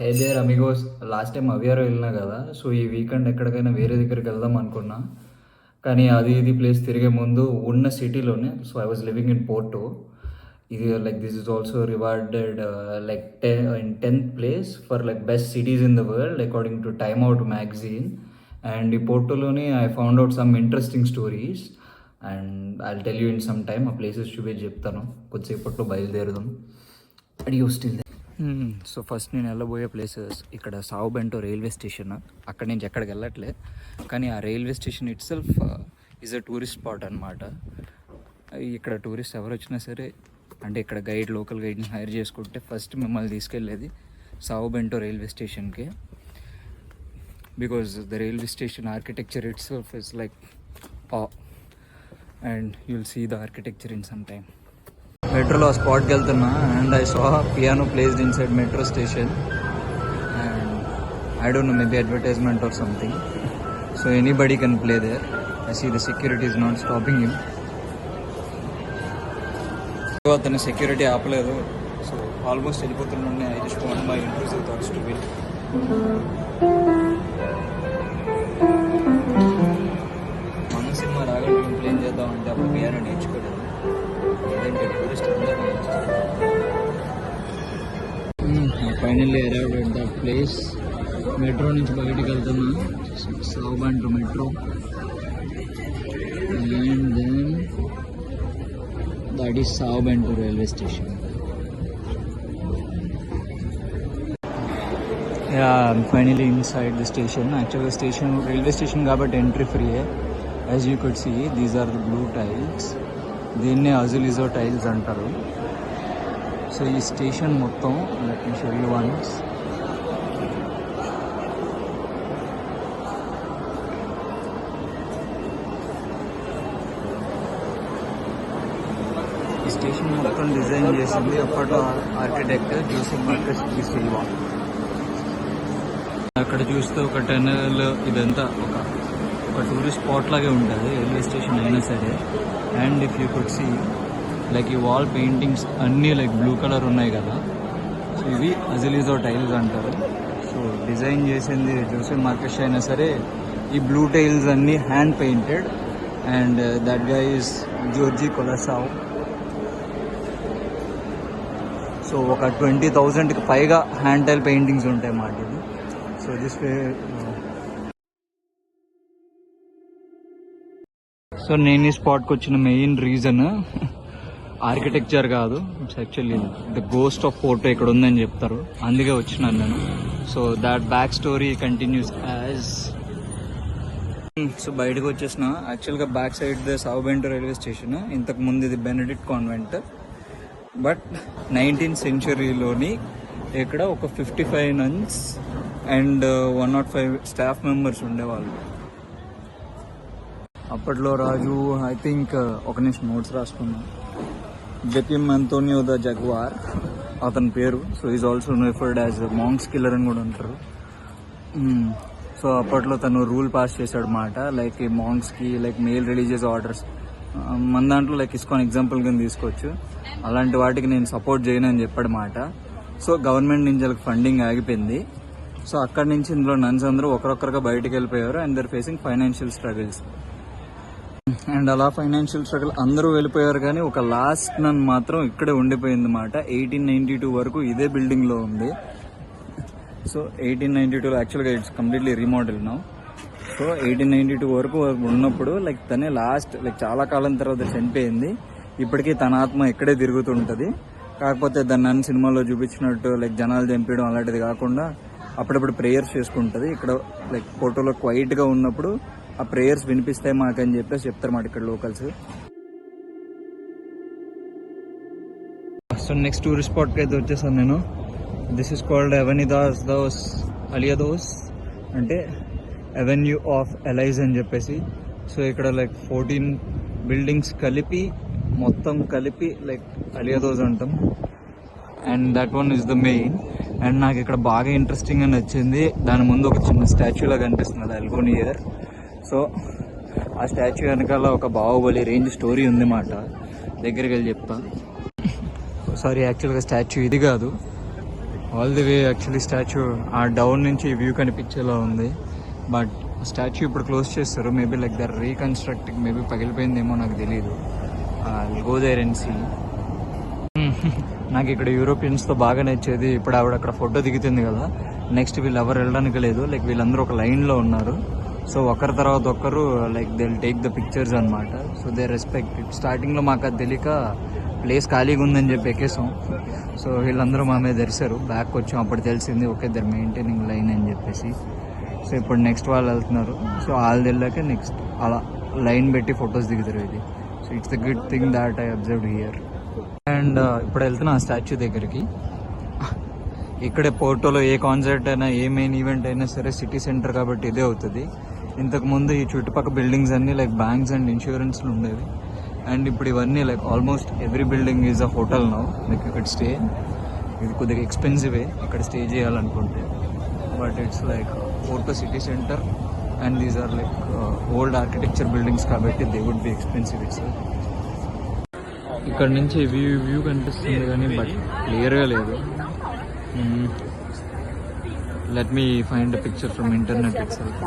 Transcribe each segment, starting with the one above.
Hey there amigos. Last time Aveiro వెళ్ళినా కదా, so ఈ వీకెండ్ ఎక్కడికైనా వేరే దగ్గరికి వెళ్దాం అనుకున్నా. కానీ అది ఇది ప్లేస్ తిరిగే ముందు ఉన్న సిటీలోనే, so I was living in Porto. ఇది like this is also rewarded like in 10th place for like best cities in the world according to Time Out magazine. And ఈ పోర్టోలోనే I found out some interesting stories and I tell you in some time. ఆ places చూపించి చెప్తాను, కొద్దిసేపట్లో బయలుదేరుదాం. అడి still. So first నేను వెళ్ళబోయే places ఇక్కడ సావు బెంటో రైల్వే స్టేషన్. అక్కడి నుంచి ఎక్కడికి వెళ్ళట్లే, కానీ ఆ railway station itself is a tourist spot అనమాట. ఇక్కడ టూరిస్ట్ ఎవరు వచ్చినా సరే, అంటే ఇక్కడ గైడ్, లోకల్ గైడ్ని హైర్ చేసుకుంటే ఫస్ట్ మిమ్మల్ని తీసుకెళ్ళేది సావు బెంటో రైల్వే స్టేషన్కి. Because the railway station architecture itself is like and you'll see the architecture in some time. మెట్రోలో స్పాట్కి వెళ్తున్నా and I saw piano placed inside metro station and I don't know, maybe advertisement or something. So anybody can play there. I see the security is not stopping him. అతను security ఆపలేదు, so almost వెళ్ళిపోతుండే. I just want my intrusive thoughts to win. మన cinema రాగండి complaint చేద్దాం అంటే అప్పుడు piano నేర్చుకోలేదు. Finally arrived at that place. Metro నుంచి బయటికి వెళ్తున్నా, São Bento metro. And then that is São Bento railway station. Finally inside the station. యాక్చువల్గా స్టేషన్ రైల్వే స్టేషన్ కాబట్టి ఎంట్రీ ఫ్రీయే. As you could see, these are the blue tiles. దీన్నే అజులిజో tiles అంటారు. So ఈ స్టేషన్ మొత్తం let me show you once. ఈ station మొత్తం డిజైన్ చేసింది అప్పట్లో architect Joseph Marques de Silva. అక్కడ చూస్తే ఒక టన్నెల్, ఇదంతా ఒక టూరిస్ట్ స్పాట్ లాగే ఉంటుంది రైల్వే స్టేషన్ అయినా సరే. And if you could see like ఈ వాల్ పెయింటింగ్స్ అన్నీ లైక్ బ్లూ కలర్ ఉన్నాయి కదా, సో ఇవి అజులిజో టైల్స్ అంటారు. సో డిజైన్ చేసింది జోసెఫ్ మార్కస్ అయినా సరే, ఈ బ్లూ టైల్స్ అన్నీ hand painted. And that guy is Jorge Colaço. So ఒక 20,000కి పైగా హ్యాండ్ టైల్ పెయింటింగ్స్ ఉంటాయి మాట ఇది. So this way. సో నేను ఈ స్పాట్కి వచ్చిన మెయిన్ రీజన్ ఆర్కిటెక్చర్ కాదు, it's actually the ghost of Porto ఇక్కడ ఉందని చెప్తారు, అందుకే వచ్చినాను నేను. So that back story continuous as. So బయటకు వచ్చేసిన. యాక్చువల్గా బ్యాక్ సైడ్ ద సావు బెంటో రైల్వే స్టేషన్. ఇంతకు ముందు ఇది బెనడిక్ట్ కాన్వెంట్. బట్ 19th సెంచరీలోని ఇక్కడ ఒక 55 nuns అండ్ 105 స్టాఫ్ మెంబర్స్ ఉండేవాళ్ళు. అప్పట్లో రాజు, ఐ థింక్ ఒక నిమిషం నోట్స్ రాసుకున్నా, జకిమ్ అంటోనియో ద జగ్వార్ అతని పేరు. So is also referred as monks killer అని కూడా అంటారు. సో అప్పట్లో తను రూల్ పాస్ చేశాడు మాట, లైక్ ఈ మాంక్స్కి లైక్ మేల్ రిలీజియస్ ఆర్డర్స్. మన దాంట్లో లైక్ ఇస్కాన్ ఎగ్జాంపుల్ కింద తీసుకోవచ్చు. అలాంటి వాటికి నేను సపోర్ట్ చేయను అని చెప్పాడు మాట. సో గవర్నమెంట్ నుంచి వాళ్ళకి ఫండింగ్ ఆగిపోయింది. సో అక్కడి నుంచి ఇందులో నన్స్ అందరూ ఒకరొకరుగా బయటకు వెళ్ళిపోయారు and they're facing financial struggles. And అలా ఫైనాన్షియల్ స్ట్రగుల్ అందరూ వెళ్ళిపోయారు, కానీ ఒక లాస్ట్ నన్ మాత్రం ఇక్కడే ఉండిపోయింది మాట. 1892 వరకు ఇదే బిల్డింగ్లో ఉంది. సో 1892లో యాక్చువల్గా it's completely remodel now. So 1892 వరకు ఉన్నప్పుడు లైక్ తనే లాస్ట్, లైక్ చాలా కాలం తర్వాత చనిపోయింది. ఇప్పటికీ తన ఆత్మ ఇక్కడే తిరుగుతుంటుంది. కాకపోతే దాన్ని అన్ని సినిమాలో చూపించినట్టు లైక్ జనాలు చంపేయడం అలాంటిది కాకుండా అప్పుడప్పుడు ప్రేయర్స్ చేసుకుంటుంది. ఇక్కడ లైక్ ఫోటోలో క్వైట్గా ఉన్నప్పుడు ఆ ప్రేయర్స్ వినిపిస్తాయి మాకని చెప్పేసి చెప్తారు మాట ఇక్కడ లోకల్స్. సో నెక్స్ట్ టూరిస్ట్ స్పాట్కి అయితే వచ్చేసాను నేను. దిస్ ఇస్ కాల్డ్ అవెన్యూదాస్ దోస్ అలియాదోస్, అంటే అవెన్యూ ఆఫ్ ఎలైజ్ అని చెప్పేసి. సో ఇక్కడ లైక్ 14 బిల్డింగ్స్ కలిపి, మొత్తం కలిపి లైక్ అలియాదోస్ అంటాం. And that one is the main. And నాకు ఇక్కడ బాగా ఇంట్రెస్టింగ్గా నచ్చింది, దాని ముందు ఒక చిన్న స్టాచ్యూలా కనిపిస్తుంది, అల్గోనియర్. సో ఆ స్టాచ్యూ వెనకాల ఒక బాహుబలి రేంజ్ స్టోరీ ఉంది మాట. దగ్గరికి వెళ్ళి చెప్తా. సారీ, యాక్చువల్గా స్టాచ్యూ ఇది కాదు, all the way actually statue ఆ డౌన్ నుంచి వ్యూ కనిపించేలా ఉంది. బట్ స్టాచ్యూ ఇప్పుడు క్లోజ్ చేస్తారు. Maybe like they're reconstructing, maybe పగిలిపోయిందేమో నాకు తెలియదు. Go there and see. నాకు ఇక్కడ యూరోపియన్స్తో బాగా నచ్చేది, ఇప్పుడు ఆవిడ అక్కడ ఫోటో దిగుతుంది కదా, నెక్స్ట్ వీళ్ళు ఎవరు వెళ్ళడానికి లేదు, లైక్ వీళ్ళందరూ ఒక లైన్లో ఉన్నారు. సో ఒకరి తర్వాత ఒకరు like they will take the pictures అనమాట. So they respect it. స్టార్టింగ్లో మాకు అది తెలియక ప్లేస్ ఖాళీగా ఉందని చెప్పి ఎక్కేసాం. సో వీళ్ళందరూ మా మీద తెరిచారు. బ్యాక్ వచ్చాం, అప్పుడు తెలిసింది ఓకే దర్ మెయింటైనింగ్ లైన్ అని చెప్పేసి. సో ఇప్పుడు నెక్స్ట్ వాళ్ళు వెళ్తున్నారు. సో వాళ్ళు వెళ్ళాక నెక్స్ట్ అలా లైన్ పెట్టి ఫొటోస్ దిగుతారు ఇది. So it's the good thing that I observed here. And ఇప్పుడు వెళ్తున్నా ఆ స్టాచ్యూ దగ్గరికి. ఇక్కడే పోర్టోలో ఏ కాన్సర్ట్ అయినా ఏ మెయిన్ ఈవెంట్ అయినా సరే సిటీ సెంటర్ కాబట్టి ఇదే అవుతుంది. ఇంతకుముందు ఈ చుట్టుపక్కల బిల్డింగ్స్ అన్నీ లైక్ బ్యాంక్స్ అండ్ ఇన్సూరెన్స్లు ఉండేవి. అండ్ ఇప్పుడు ఇవన్నీ like almost every building is a hotel now. Like ఇక్కడ స్టే, ఇది కొద్దిగా ఎక్స్పెన్సివే ఇక్కడ స్టే చేయాలనుకుంటే. But it's like Porto city centre and these are like old architecture buildings కాబట్టి they would be expensive. It's ఇక్కడ నుంచి వ్యూ కనిపిస్తుంది కానీ బట్ క్లియర్గా లేదు. Let me find a picture from internet itself.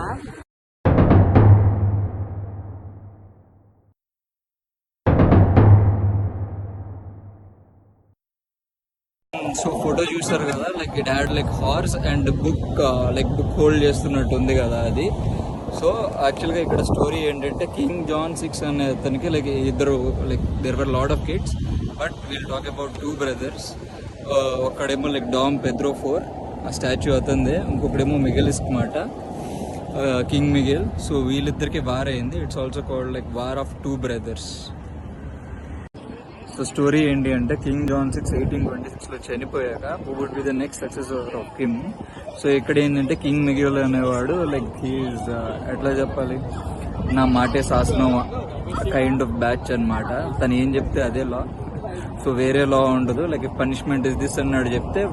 So photo చూసారు కదా, like it had like horse and book, like book hold చేస్తున్నట్టు ఉంది కదా అది. సో యాక్చువల్గా ఇక్కడ స్టోరీ ఏంటంటే కింగ్ జాన్ 6 అనే అతనికి లైక్ ఇద్దరు, like there were lot of kids, but will talk about 2 brothers. ఒక్కడేమో లైక్ డామ్ పెద్రో 4, ఆ స్టాచ్యూ అతందే. ఇంకొకడేమో మిగెలిస్ మాట, కింగ్ మిగెల్. సో వీళ్ళిద్దరికి వార్ అయింది. It's also called like war of 2 brothers. So story ఏంటి అంటే కింగ్ జాన్ 6 1826లో చనిపోయాక who would be the next successor of him. So ఇక్కడ ఏంటంటే కింగ్ మిగిల్ అనేవాడు లైక్ హీఈస్ ఎట్లా చెప్పాలి, నా మాటే శాసనం కైండ్ ఆఫ్ బ్యాచ్ అనమాట. తను ఏం చెప్తే అదే లా. సో వేరే లా ఉండదు. లైక్ పనిష్మెంట్ ఇస్ దిస్ అన్నాడు చెప్తే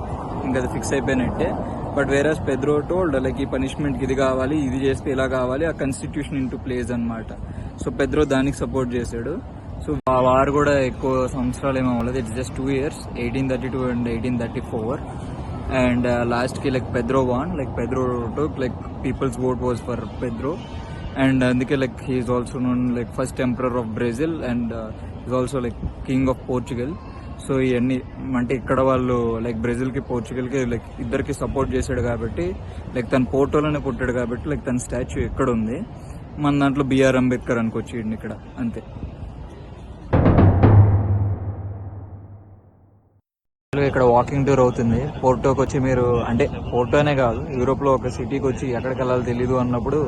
ఇంకా అది ఫిక్స్ అయిపోయినట్టే. But whereas Pedro told like ఈ పనిష్మెంట్కి ఇది కావాలి, ఇది చేస్తే ఇలా కావాలి, ఆ కాన్స్టిట్యూషన్ ఇంటూ ప్లేస్ అనమాట. సో పెద్రో దానికి సపోర్ట్ చేశాడు. సో ఆ వార్ కూడా ఎక్కువ సంవత్సరాలు ఏమో అవ్వలేదు. It's just 2 years, 1832 and 1834. And లాస్ట్కి like Pedro won, like Pedro took like people's vote was for Pedro. And అందుకే like he's also known like first emperor of Brazil and is also like king of Portugal. So ఇవన్నీ అంటే ఇక్కడ వాళ్ళు like బ్రెజిల్కి పోర్చుగల్కి like ఇద్దరికి support చేశాడు కాబట్టి, like తన పోర్టోలోనే పుట్టాడు కాబట్టి లైక్ తన స్టాచ్యూ ఎక్కడ ఉంది. మన దాంట్లో బిఆర్ అంబేద్కర్ అనుకొచ్చిండు ఇక్కడ, అంతే. ఇక్కడ వాకింగ్ టూర్ అవుతుంది. పోర్టోకి వచ్చి మీరు అంటే పోర్టోనే కాదు, యూరోప్లో ఒక సిటీకి వచ్చి ఎక్కడికి వెళ్ళాలో తెలీదు అన్నప్పుడు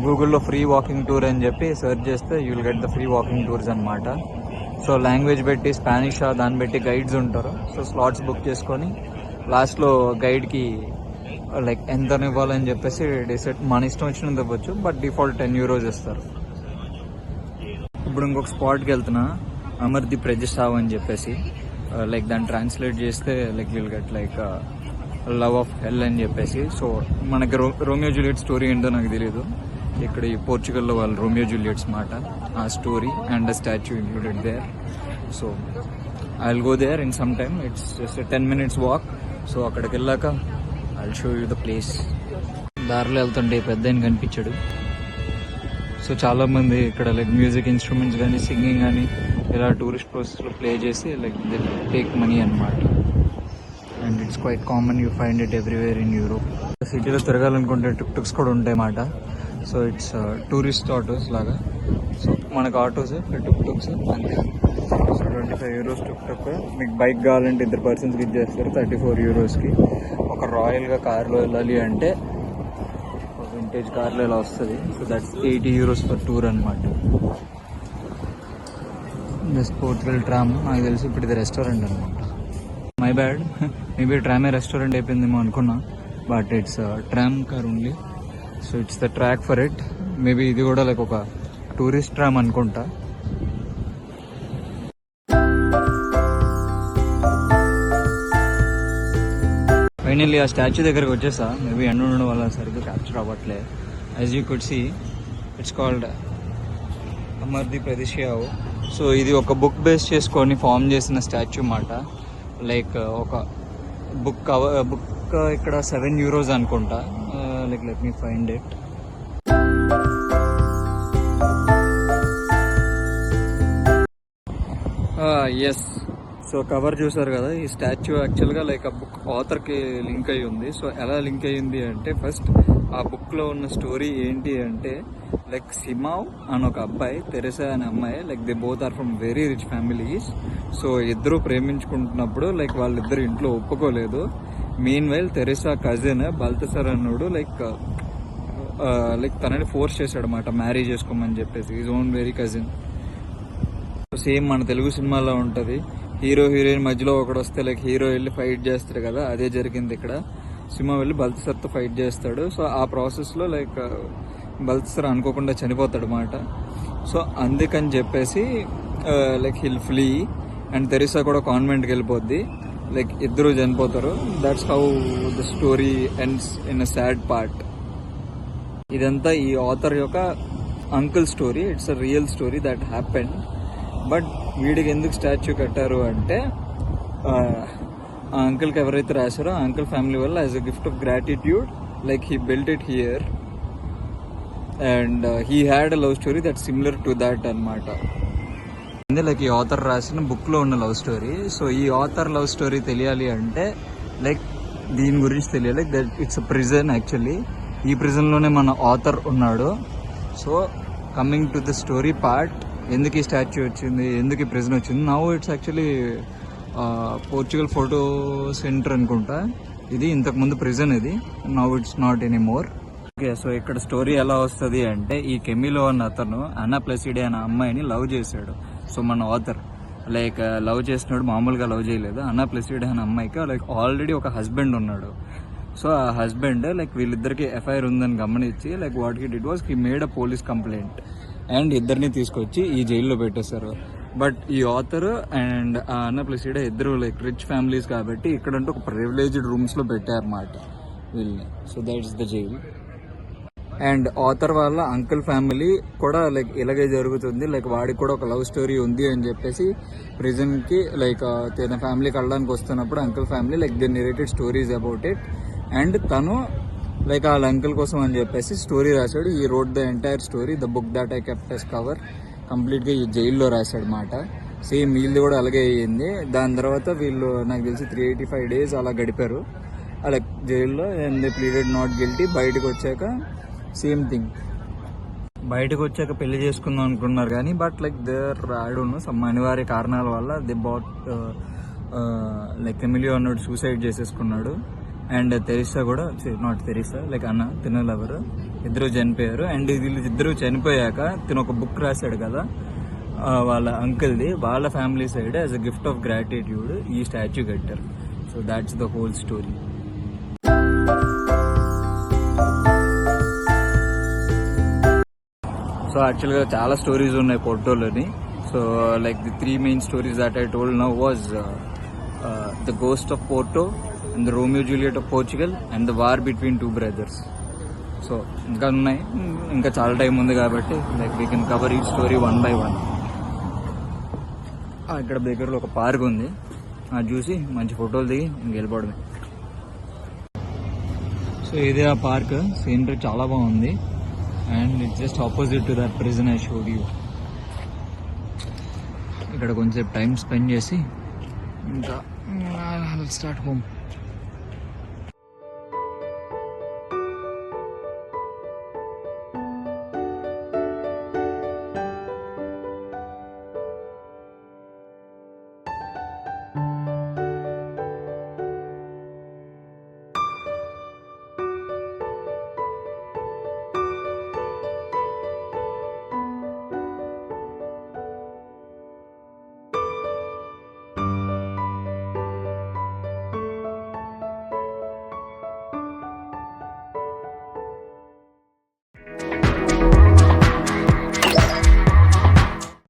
గూగుల్లో ఫ్రీ వాకింగ్ టూర్ అని చెప్పి సెర్చ్ చేస్తే you will get the free walking tours అనమాట. సో లాంగ్వేజ్ పెట్టి స్పానిష్ దాన్ని బట్టి గైడ్స్ ఉంటారు. సో స్లాట్స్ బుక్ చేసుకొని లాస్ట్లో గైడ్కి లైక్ ఎంత ఇవ్వాలని చెప్పేసి డిసైడ్, మన ఇష్టం వచ్చినంత ఇవ్వచ్చు, బట్ డిఫాల్ట్ 10 euros ఇస్తారు. ఇప్పుడు ఇంకొక స్పాట్కి వెళ్తున్నా, అమర్ది ప్రజసావ్ అని చెప్పేసి. లైక్ దాన్ని ట్రాన్స్లేట్ చేస్తే like will get like love of హెల్ అని చెప్పేసి. సో మనకి రోమియో జూలియట్ స్టోరీ ఏంటో నాకు తెలియదు. ఇక్కడ ఈ పోర్చుగల్లో వాళ్ళు రోమియో జూలియట్స్ మాట, ఆ story and the statue included there. So I will go there in some time. It's just 10 minutes walk. So అక్కడికి వెళ్ళాక I will show you the place. దారిలో వెళ్తుంటే పెద్ద ఆయన కనిపించాడు. సో చాలామంది ఇక్కడ లైక్ మ్యూజిక్ ఇన్స్ట్రుమెంట్స్ కానీ సింగింగ్ కానీ ఇలా టూరిస్ట్ ప్లేసెస్లో ప్లే చేసి లైక్ దే టేక్ మనీ అనమాట. And it's quite common, you find it everywhere in Europe. సిటీలో తిరగాలనుకుంటే టుక్స్ కూడా ఉంటాయి అన్నమాట. సో ఇట్స్ టూరిస్ట్ ఆటోస్ లాగా. సో మనకు ఆటోస్ టుక్స్ అంతే. సో 25 euros టుక్. మీకు బైక్ కావాలంటే 2 personsకి ఇచ్చేస్తారు 34 eurosకి. ఒక రాయల్గా కార్లో వెళ్ళాలి అంటే వింటేజ్ కార్లో ఇలా వస్తుంది. So that's 80 euros for tour అనమాట. జస్ట్ పోర్చుగల్ ట్రామ్, నాకు తెలిసి ఇప్పుడు ఇది రెస్టారెంట్ అనమాట. మై బ్యాడ్, మేబీ ట్రామే రెస్టారెంట్ అయిపోయిందేమో అనుకున్నా, but it's tram car only. So it's the track for it. Maybe ఇది కూడా లైక్ ఒక టూరిస్ట్ ట్రామ్ అనుకుంటా. ఫైనల్లీ ఆ స్టాచ్యూ దగ్గరకు వచ్చేసా. మేబీ ఎండ ఉండడం వల్ల సరిగ్గా క్యాప్చర్ అవ్వట్లే. As you could see it's called Amor de Perdição. So ఇది ఒక బుక్ బేస్ చేసుకొని ఫామ్ చేసిన స్టాచ్యూ మాట. లైక్ ఒక బుక్ ఇక్కడ €7 అనుకుంటా. Like let me find it. Yes, so cover చూసారు కదా, ఈ స్టాచ్యూ యాక్చువల్గా లైక్ ఆ బుక్ ఆథర్కి లింక్ అయి ఉంది. సో ఎలా లింక్ అయ్యింది అంటే, ఫస్ట్ ఆ బుక్లో ఉన్న స్టోరీ ఏంటి అంటే, లైక్ సిమావ్ అని ఒక అబ్బాయి, తెరెసా అనే అమ్మాయి, like they both are from very rich families. So ఇద్దరు ప్రేమించుకుంటున్నప్పుడు లైక్ వాళ్ళిద్దరు ఇంట్లో ఒప్పుకోలేదు. Meanwhile Teresa cousin Baltasar అన్నాడు లైక్ తనని ఫోర్స్ చేశాడు అన్నమాట మ్యారేజ్ చేసుకోమని చెప్పేసి, is own very cousin. Same మన తెలుగు సినిమాలో ఉంటుంది, హీరో హీరోయిన్ మధ్యలో ఒకడు వస్తే లైక్ హీరో వెళ్ళి ఫైట్ చేస్తాడు కదా, అదే జరిగింది ఇక్కడ. సినిమా వెళ్ళి బల్తసర్తో ఫైట్ చేస్తాడు. సో ఆ ప్రాసెస్లో లైక్ బల్తసర్ అనుకోకుండా చనిపోతాడు అన్నమాట. సో అందుకని చెప్పేసి like hill flea and Teresa కూడా కాన్వెంట్కి వెళ్ళిపోద్ది. లైక్ ఇద్దరు చనిపోతారు. That's how the story ends in a sad part. ఇదంతా ఈ ఆథర్ యొక్క uncle story. It's a real story that happened. But వీడికి ఎందుకు స్టాచ్యూ కట్టారు అంటే, ఆ అంకుల్కి ఎవరైతే రాశారో ఆ అంకుల్ ఫ్యామిలీ వల్ల as a gift of gratitude like he built it here and he had a love story that similar to that అనమాట. లైక్ ఈ ఆథర్ రాసిన బుక్లో ఉన్న లవ్ స్టోరీ. సో ఈ ఆథర్ లవ్ స్టోరీ తెలియాలి అంటే లైక్ దీని గురించి తెలియాలి. Like that it's a prison actually. ఈ ప్రిజన్లోనే మన ఆథర్ ఉన్నాడు. So coming to the story part, ఎందుకు ఈ స్టాచ్యూ వచ్చింది, ఎందుకు ఈ ప్రిజన్ వచ్చింది. Now it's actually Portugal photo centre అనుకుంటా. ఇది ఇంతకుముందు ప్రిజన్, ఇది now it's not any more. Okay, so ఇక్కడ స్టోరీ ఎలా వస్తుంది అంటే, ఈ కెమిలో అన్న అతను అన్నా ప్లసిడే అనే అమ్మాయిని లవ్ చేశాడు. సో మన ఆథర్ లైక్ లవ్ చేసినాడు, మామూలుగా లవ్ చేయలేదు. అన్నా ప్లసిడే అనే అమ్మాయికి లైక్ ఆల్రెడీ ఒక హస్బెండ్ ఉన్నాడు. సో ఆ హస్బెండ్ లైక్ వీళ్ళిద్దరికి ఎఫ్ఐఆర్ ఉందని గమనించి like what he did was he made a police complaint and ఇద్దరిని తీసుకొచ్చి ఈ జైల్లో పెట్టేశారు. బట్ ఈ ఆథర్ అండ్ అన్నా ప్లసిడే ఇద్దరు లైక్ రిచ్ ఫ్యామిలీస్ కాబట్టి ఇక్కడంటే ఒక ప్రివిలేజ్డ్ రూమ్స్లో పెట్టారన్నమాట వీళ్ళని. So that's the jail. And author వాళ్ళ అంకుల్ ఫ్యామిలీ కూడా లైక్ ఇలాగే జరుగుతుంది. లైక్ వాడికి కూడా ఒక లవ్ స్టోరీ ఉంది అని చెప్పేసి ప్రిజన్కి లైక్ తన ఫ్యామిలీకి వెళ్ళడానికి వస్తున్నప్పుడు uncle family like they narrated stories about it. And తను లైక్ వాళ్ళ అంకుల్ కోసం అని చెప్పేసి స్టోరీ రాశాడు. ఈ wrote the entire story, the book that I kept as cover, కంప్లీట్గా ఈ జైల్లో రాశాడు అనమాట. సేమ్ వీళ్ళది కూడా అలాగే అయ్యింది. దాని తర్వాత వీళ్ళు నాకు తెలిసి 385 days అలా గడిపారు అలా జైల్లో. And they pleaded not guilty. బయటకు వచ్చాక సేమ్ థింగ్, బయటకు వచ్చాక పెళ్లి చేసుకుందాం అనుకున్నారు కానీ but like there I don't know some అనివార్య కారణాల వల్ల దే బాట్ లైక్ ఎమిలియో అన్నాడు సూసైడ్ చేసేసుకున్నాడు. అండ్ తెరిసా కూడా, నాట్ తెరిసా లైక్ అన్న తినల్ ఎవరు, ఇద్దరు చనిపోయారు. అండ్ వీళ్ళు ఇద్దరు చనిపోయాక తిన ఒక బుక్ రాశాడు కదా వాళ్ళ అంకుల్ది, వాళ్ళ family side as a gift of gratitude ఈ స్టాచ్యూ కట్టారు. So that's the whole story. So యాక్చువల్గా చాలా స్టోరీస్ ఉన్నాయి పోర్టోలోని. So like the 3 main stories that I told now was the ghost of Porto and the Romeo Juliet of Portugal and the war between two brothers. So ఇంకా ఉన్నాయి, ఇంకా చాలా time ఉంది కాబట్టి like we can cover each story 1 by 1. ఇక్కడ దగ్గరలో ఒక park ఉంది, అది చూసి మంచి ఫోటోలు దిగి ఇంక వెళ్ళిపోవడమే. సో ఇదే ఆ పార్క్, సీనరీ చాలా బాగుంది. And it's just opposite to that prison I showed you. ఇక్కడ కొంచెంసేపు టైం స్పెండ్ చేసి ఇంకా స్టార్ట్ హోమ్.